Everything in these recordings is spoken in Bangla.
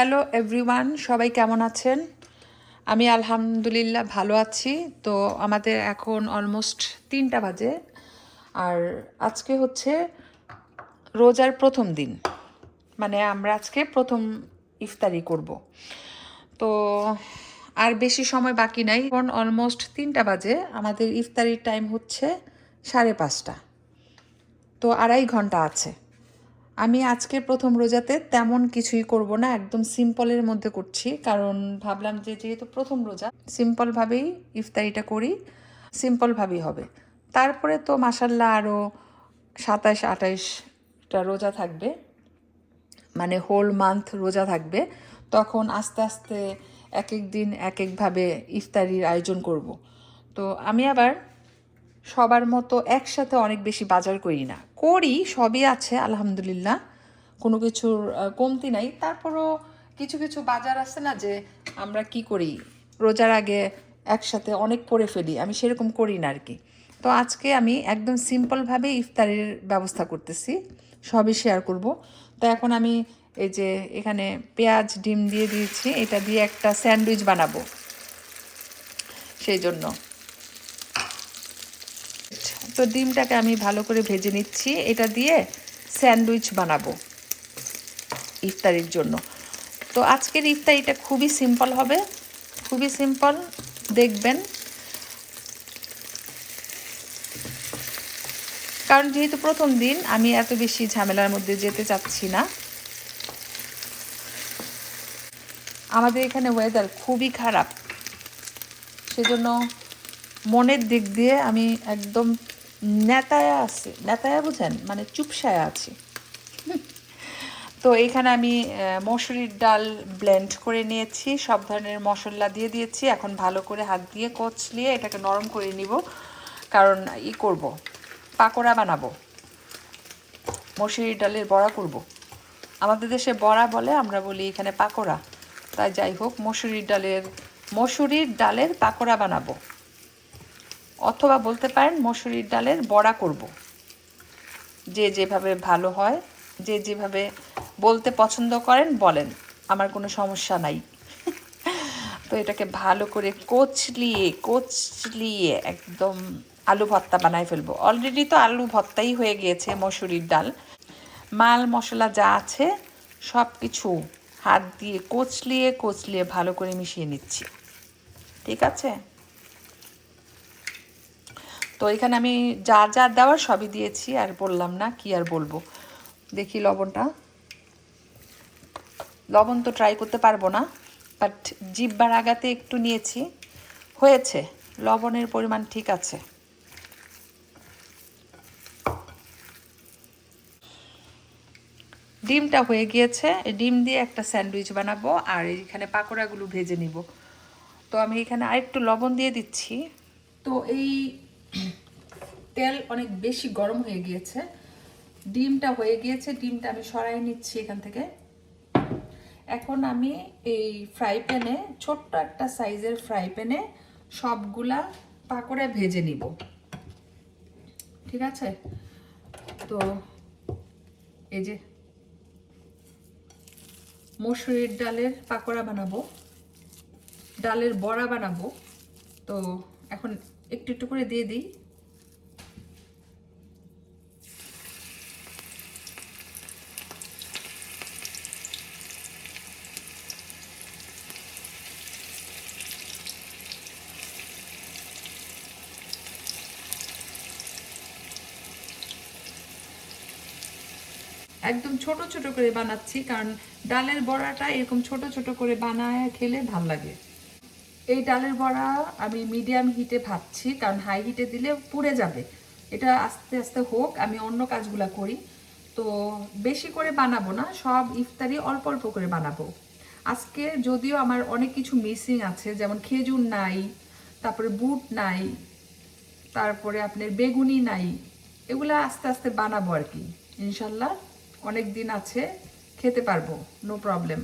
হ্যালো এভরিওয়ান, সবাই কেমন আছেন? আমি আলহামদুলিল্লাহ ভালো আছি। তো আমাদের এখন অলমোস্ট 3টা বাজে, আর আজকে হচ্ছে রোজার প্রথম দিন, মানে আমরা আজকে প্রথম ইফতারি করব। তো আর বেশি সময় বাকি নাই, এখন অলমোস্ট 3টা বাজে। আমাদের ইফতারির টাইম হচ্ছে 5:30। তো 2.5 ঘন্টা আছে। আমি আজকে প্রথম রোজাতে তেমন কিছুই করব না, একদম সিম্পলের মধ্যে করছি, কারণ ভাবলাম যে যেহেতু প্রথম রোজা সিম্পলভাবেই ইফতারিটা করি, সিম্পলভাবেই হবে। তারপরে তো মাসাল্লাহ আরও 27-28টা রোজা থাকবে, মানে হোল মান্থ রোজা থাকবে। তখন আস্তে আস্তে এক এক দিন এক একভাবে ইফতারির আয়োজন করব। তো আমি আবার সবার মতো একসাথে অনেক বেশি বাজার করি না, করি সবই আছে আলহামদুলিল্লাহ, কোনো কিছুর কমতি নাই। তারপরও কিছু কিছু বাজার আছে না, যে আমরা কি করি রোজার আগে একসাথে অনেক করে ফেলি, আমি সেরকম করি না আর কি। তো আজকে আমি একদম সিম্পলভাবে ইফতারের ব্যবস্থা করতেছি, সবই শেয়ার করব। তো এখন আমি এই যে এখানে পেঁয়াজ ডিম দিয়ে দিয়েছি, এটা দিয়ে একটা স্যান্ডউইচ বানাবো, সেই জন্য। তো ডিমটাকে আমি ভালো করে ভেজে নিচ্ছি, এটা দিয়ে স্যান্ডউইচ বানাবো ইফতারির জন্য। তো আজকের ইফতারিটা খুবই সিম্পল হবে, খুবই সিম্পল, দেখবেন। কারণ যেহেতু প্রথম দিন, আমি এত বেশি ঝামেলার মধ্যে যেতে চাচ্ছি না। আমাদের এখানে ওয়েদার খুবই খারাপ, সেজন্য মনের দিক দিয়ে আমি একদম নেতায়া আছি, নেতায়া বুঝেন, মানে চুপসায়া আছি। তো এখানে আমি মসুরির ডাল ব্লেন্ড করে নিয়েছি, সব ধরনের মশলা দিয়ে দিয়েছি। এখন ভালো করে হাত দিয়ে কচলিয়ে এটাকে নরম করে নিব, কারণ করব, পাকোড়া বানাবো, মসুরির ডালের বড়া করব। আমাদের দেশে বড়া বলে, আমরা বলি এখানে পাকোড়া। তাই যাই হোক, মসুরির ডালের পাকোড়া বানাবো, অথবা বলতে পারেন মসুরির ডালের বড়া করব। যে যেভাবে ভালো হয়, যে যেভাবে বলতে পছন্দ করেন বলেন, আমার কোনো সমস্যা নাই। তো এটাকে ভালো করে কচলিয়ে একদম আলু ভর্তা বানায় ফেলবো। অলরেডি তো আলু ভর্তাই হয়ে গিয়েছে মসুরির ডাল। মাল মশলা যা আছে সব কিছু হাত দিয়ে কচলিয়ে ভালো করে মিশিয়ে নিচ্ছি, ঠিক আছে? তো এখানে আমি যা যা দেওয়ার সবই দিয়েছি, আর বললাম না, কি আর বলবো। দেখি লবণ তো ট্রাই করতে পারবো না, বাট জিহ্বার আগাতে একটু নিয়েছি, হয়েছে, লবণের পরিমাণ ঠিক আছে। ডিমটা হয়ে গিয়েছে, ডিম দিয়ে একটা স্যান্ডউইচ বানাবো, আর এখানে পাকোড়াগুলো ভেজে নিব। তো আমি এখানে আরেকটু লবণ দিয়ে দিচ্ছি। তো এই তেল অনেক বেশি গরম হয়ে গিয়েছে, ডিমটা হয়ে গিয়েছে, ডিমটা আমি সরাই নিচ্ছি এখান থেকে। এখন আমি এই ফ্রাই প্যানে, ছোট্ট একটা সাইজের ফ্রাই প্যানে সবগুলা পাকোড়া ভেজে নিব, ঠিক আছে? তো এই যে মসুরির ডালের পাকোড়া বানাবো, ডালের বড়া বানাবো। তো এখন একটু একটু করে দিয়ে দিই। একদম ছোট ছোট করে বানাচ্ছি, কারণ ডালের বড়াটা এরকম ছোট ছোট করে বানায় খেলে ভাল লাগে। এই ডালের বড়া আমি মিডিয়াম হিটে ভাজছি, কারণ হাই হিটে দিলে পুড়ে যাবে। এটা আস্তে আস্তে হোক, আমি অন্য কাজগুলা করি। তো বেশি করে বানাবো না, সব ইফতারি অল্প অল্প করে বানাবো আজকে। যদিও আমার অনেক কিছু মিসিং আছে, যেমন খেজুর নাই, তারপরে বুট নাই, তারপরে আপনার বেগুনি নাই, এগুলা আস্তে আস্তে বানাবো আর কি, ইনশাল্লাহ। অনেক দিন আছে, খেতে পারবো, নো প্রবলেম।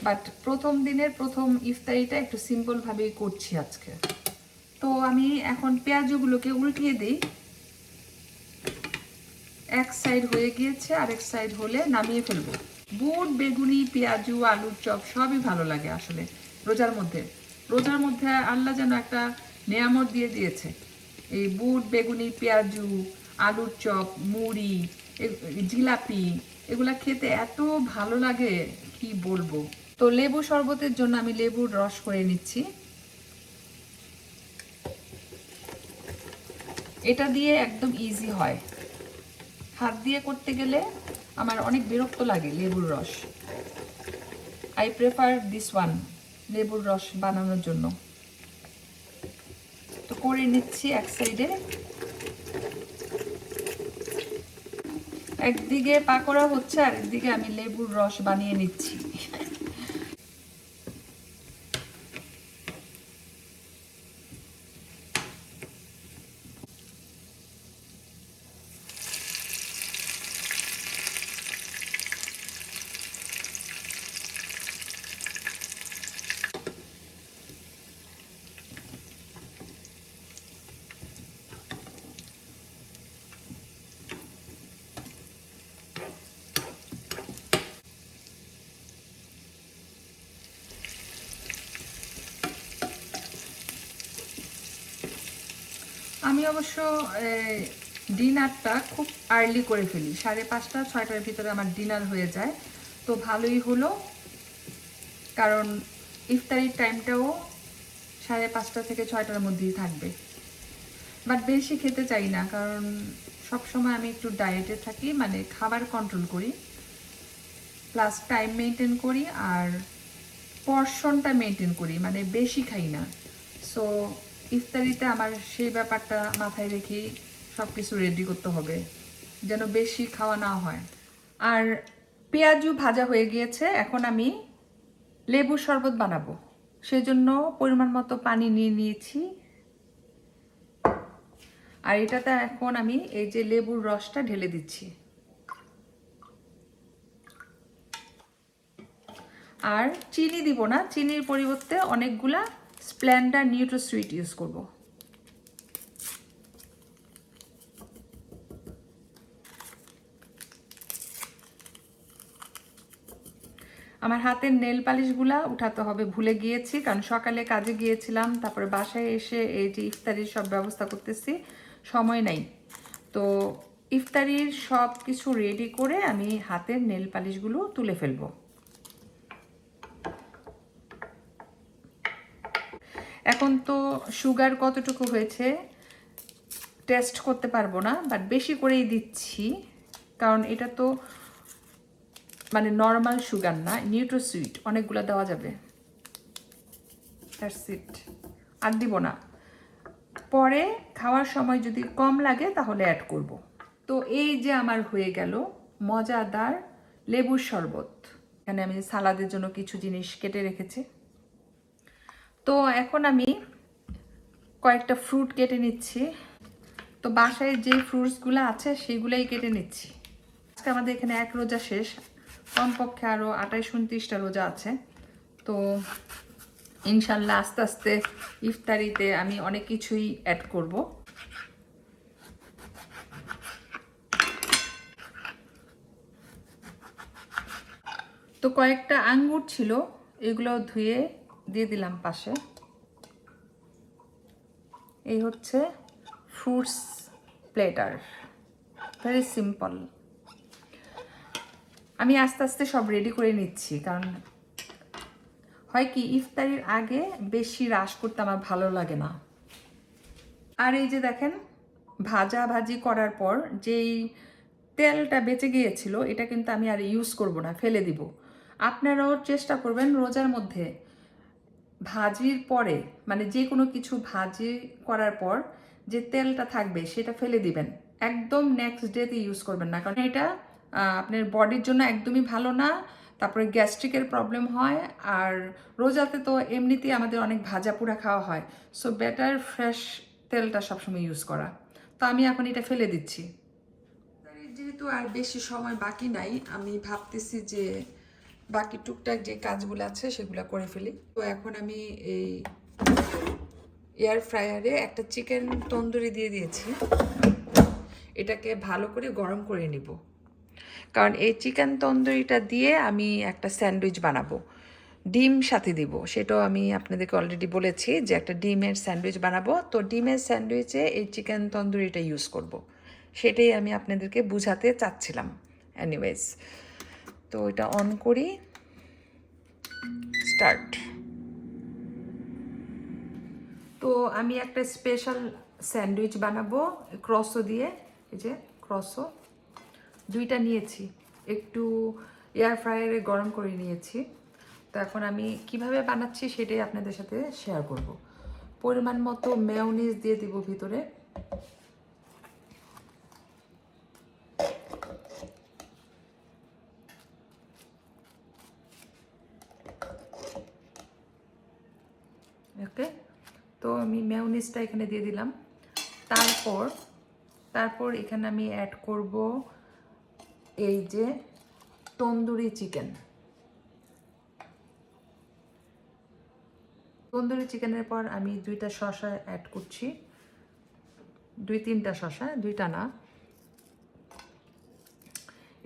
বাট প্রথম দিনের প্রথম ইফতারিটা একটু সিম্পলভাবেই করছি আজকে। তো আমি এখন পেঁয়াজগুলোকে উল্টিয়ে দিই, এক সাইড হয়ে গিয়েছে, আরেক সাইড হলে নামিয়ে ফেলবো। বুট, বেগুনি, পেঁয়াজু, আলুর চপ সবই ভালো লাগে আসলে রোজার মধ্যে। রোজার মধ্যে আল্লাহ যেন একটা নেয়ামত দিয়ে দিয়েছে। এই বুট, বেগুনি, পেঁয়াজু, আলুর চপ, মুড়ি, জিলাপি, এগুলা খেতে এত ভালো লাগে কি বলবো। তো লেবু শরবতের জন্য আমি লেবুর রস করে নিচ্ছি। এটা দিয়ে একদম ইজি হয়, হাত দিয়ে করতে গেলে আমার অনেক বিরক্ত লাগে লেবুর রস। আই প্রেফার দিস ওয়ান, লেবুর রস বানানোর জন্য। তো করে নিচ্ছি এক সাইডে, একদিকে পাকোড়া হচ্ছে আর একদিকে আমি লেবুর রস বানিয়ে নিচ্ছি। আমি অবশ্য ডিনারটা খুব আর্লি করে ফেলি, 5:30 6টার ভিতরে আমার ডিনার হয়ে যায়। তো ভালোই হলো, কারণ ইফতারির টাইমটাও 5:30 থেকে 6টার মধ্যেই থাকবে। বাট বেশি খেতে চাই না, কারণ সবসময় আমি একটু ডায়েটে থাকি, মানে খাবার কন্ট্রোল করি, প্লাস টাইম মেনটেন করি আর পর্শনটা মেনটেন করি, মানে বেশি খাই না। সো ইফতারিতে আমার সেই ব্যাপারটা মাথায় রেখেই সব কিছু রেডি করতে হবে, যেন বেশি খাওয়া না হয়। আর পেঁয়াজু ভাজা হয়ে গিয়েছে, এখন আমি লেবুর শরবত বানাবো, সেজন্য পরিমাণ মতো পানি নিয়ে নিয়েছি। আর এটাতে এখন আমি এই যে লেবুর রসটা ঢেলে দিচ্ছি। আর চিনি দিব না, চিনির পরিবর্তে অনেকগুলা স্প্লেন্ডার নিউট্রোসুইট ইউজ করব। আমার হাতের নেল পালিশগুলা উঠাতে হবে, ভুলে গিয়েছি, কারণ সকালে কাজে গিয়েছিলাম, তারপরে বাসায় এসে এই যে ইফতারির সব ব্যবস্থা করতেছি, সময় নাই। তো ইফতারির সব কিছু রেডি করে আমি হাতের নেল পালিশগুলো তুলে ফেলবো। এখন তো সুগার কতটুকু হয়েছে টেস্ট করতে পারবো না, বাট বেশি করেই দিচ্ছি, কারণ এটা তো মানে নর্মাল সুগার না, নিউট্রোসুইট, অনেকগুলো দেওয়া যাবে। দ্যাটস ইট, আর দিব না, পরে খাওয়ার সময় যদি কম লাগে তাহলে অ্যাড করব। তো এই যে আমার হয়ে গেল মজাদার লেবুর শরবত। এখানে আমি সালাদের জন্য কিছু জিনিস কেটে রেখেছি। তো এখন আমি কয়েকটা ফ্রুট কেটে নিচ্ছি। তো বাসায় যে ফ্রুটসগুলো আছে সেগুলোই কেটে নিচ্ছি। আজকে আমাদের এখানে এক রোজা শেষ, কমপক্ষে আরও 28-29টা রোজা আছে। তো ইনশাল্লাহ আস্তে আস্তে ইফতারিতে আমি অনেক কিছুই অ্যাড করব। তো কয়েকটা আঙ্গুর ছিল, এগুলো ধুয়ে দিয়ে দিলাম পাশে। এই হচ্ছে ফ্রুটস প্লেটার, ভেরি সিম্পল। আমি আস্তে আস্তে সব রেডি করে নিচ্ছি, কারণ হয় কি ইফতারির আগে বেশি রাশ করতে আমার ভালো লাগে না। আর এই যে দেখেন, ভাজি করার পর যেই তেলটা বেঁচে গিয়েছিল, এটা কিন্তু আমি আর ইউজ করব না, ফেলে দিব। আপনারাও চেষ্টা করবেন রোজার মধ্যে ভাজির পরে, মানে যে কোনো কিছু ভাজি করার পর যে তেলটা থাকবে সেটা ফেলে দিবেন, একদম নেক্সট ডেতে ইউজ করবেন না, কারণ এটা আপনার বডির জন্য একদমই ভালো না। তারপরে গ্যাস্ট্রিকের প্রবলেম হয়, আর রোজাতে তো এমনিতেই আমাদের অনেক ভাজা পোড়া খাওয়া হয়। সো বেটার ফ্রেশ তেলটা সবসময় ইউজ করা। তো আমি এখন এটা ফেলে দিচ্ছি। যেহেতু আর বেশি সময় বাকি নাই, আমি ভাবতেছি যে বাকি টুকটাক যে কাজগুলো আছে সেগুলো করে ফেলি। তো এখন আমি এই এয়ার ফ্রায়ারে একটা চিকেন তন্দুরি দিয়ে দিয়েছি, এটাকে ভালো করে গরম করে নিব, কারণ এই চিকেন তন্দুরিটা দিয়ে আমি একটা স্যান্ডউইচ বানাবো, ডিম সাথে দিব। সেটাও আমি আপনাদেরকে অলরেডি বলেছি যে একটা ডিমের স্যান্ডউইচ বানাবো। তো ডিমের স্যান্ডউইচে এই চিকেন তন্দুরিটা ইউজ করব। সেটাই আমি আপনাদেরকে বুঝাতে চাচ্ছিলাম। এনিওয়েজ, তো এটা অন করি, স্টার্ট। তো আমি একটা স্পেশাল স্যান্ডউইচ বানাবো ক্রসো দিয়ে। এই যে ক্রসো দুইটা নিয়েছি, একটু এয়ার ফ্রায়ারে গরম করে নিয়েছি। তো এখন আমি কিভাবে বানাচ্ছি সেটাই আপনাদের সাথে শেয়ার করব। পরিমাণ মতো মেয়োনিজ দিয়ে দিব ভিতরে। ওকে, তো আমি মেয়োনিজটা এখানে দিয়ে দিলাম। তারপর এখানে আমি অ্যাড করব এই যে তন্দুরি চিকেন। তন্দুরি চিকেনের পর আমি দুইটা শসা অ্যাড করছি, 2-3টা শসা, দুইটা না।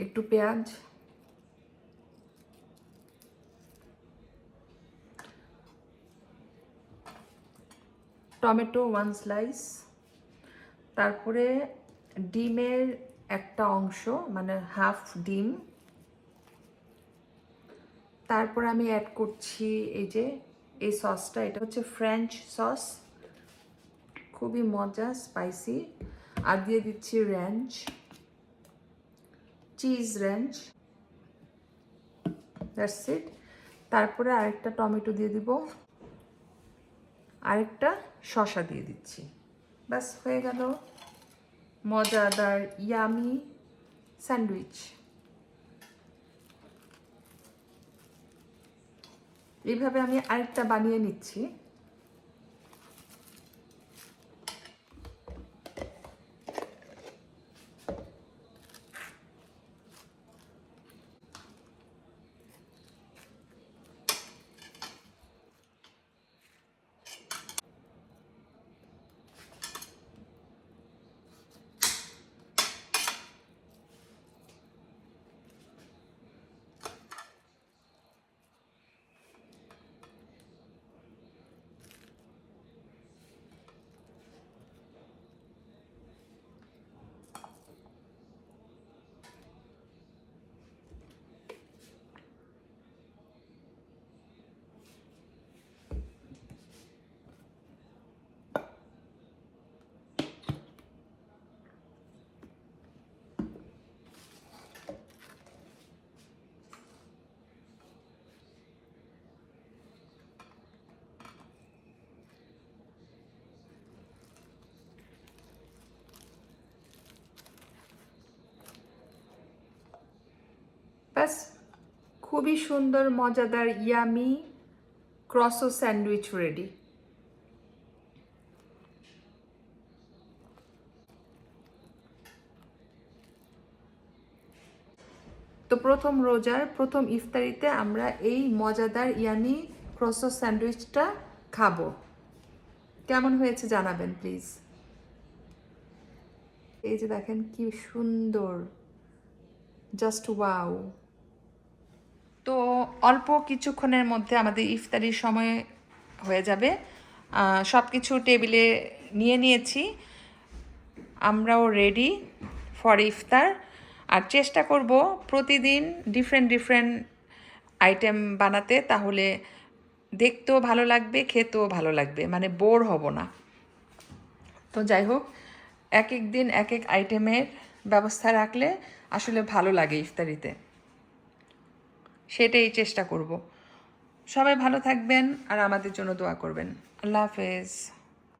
একটু পেঁয়াজ, টমেটো 1 স্লাইস, তারপরে ডিমের একটা অংশ মানে হাফ ডিম। তারপর আমি অ্যাড করছি এই যে এই সসটা, এটা হচ্ছে ফ্রেঞ্চ সস, খুবই মজা, স্পাইসি। আর দিয়ে দিচ্ছি ranch, cheese ranch, that's it. তারপরে আরেকটা টমেটো দিয়ে দিব, আরেকটা শসা দিয়ে দিচ্ছি, ব্যাস হয়ে গেল মজাদার ইয়ামি স্যান্ডউইচ। এইভাবে আমি আরেকটা বানিয়ে নিচ্ছি। ব্যাস, খুবই সুন্দর মজাদার ইয়ামি ক্রসো স্যান্ডউইচ রেডি। তো প্রথম রোজার প্রথম ইফতারিতে আমরা এই মজাদার ইয়ামি ক্রসো স্যান্ডউইচটা খাবো। কেমন হয়েছে জানাবেন প্লিজ। এই যে দেখেন কি সুন্দর, জাস্ট ওয়াও। তো অল্প কিছুক্ষণের মধ্যে আমাদের ইফতারির সময় হয়ে যাবে। সব কিছু টেবিলে নিয়ে নিয়েছি, আমরাও রেডি ফর ইফতার। আর চেষ্টা করব প্রতিদিন ডিফারেন্ট আইটেম বানাতে, তাহলে দেখতেও ভালো লাগবে, খেতেও ভালো লাগবে, মানে বোর হব না। তো যাই হোক, এক এক দিন এক এক আইটেমের ব্যবস্থা রাখলে আসলে ভালো লাগে ইফতারিতে, সেটাই চেষ্টা করব। সবাই ভালো থাকবেন আর আমাদের জন্য দোয়া করবেন। আল্লাহ হাফেজ।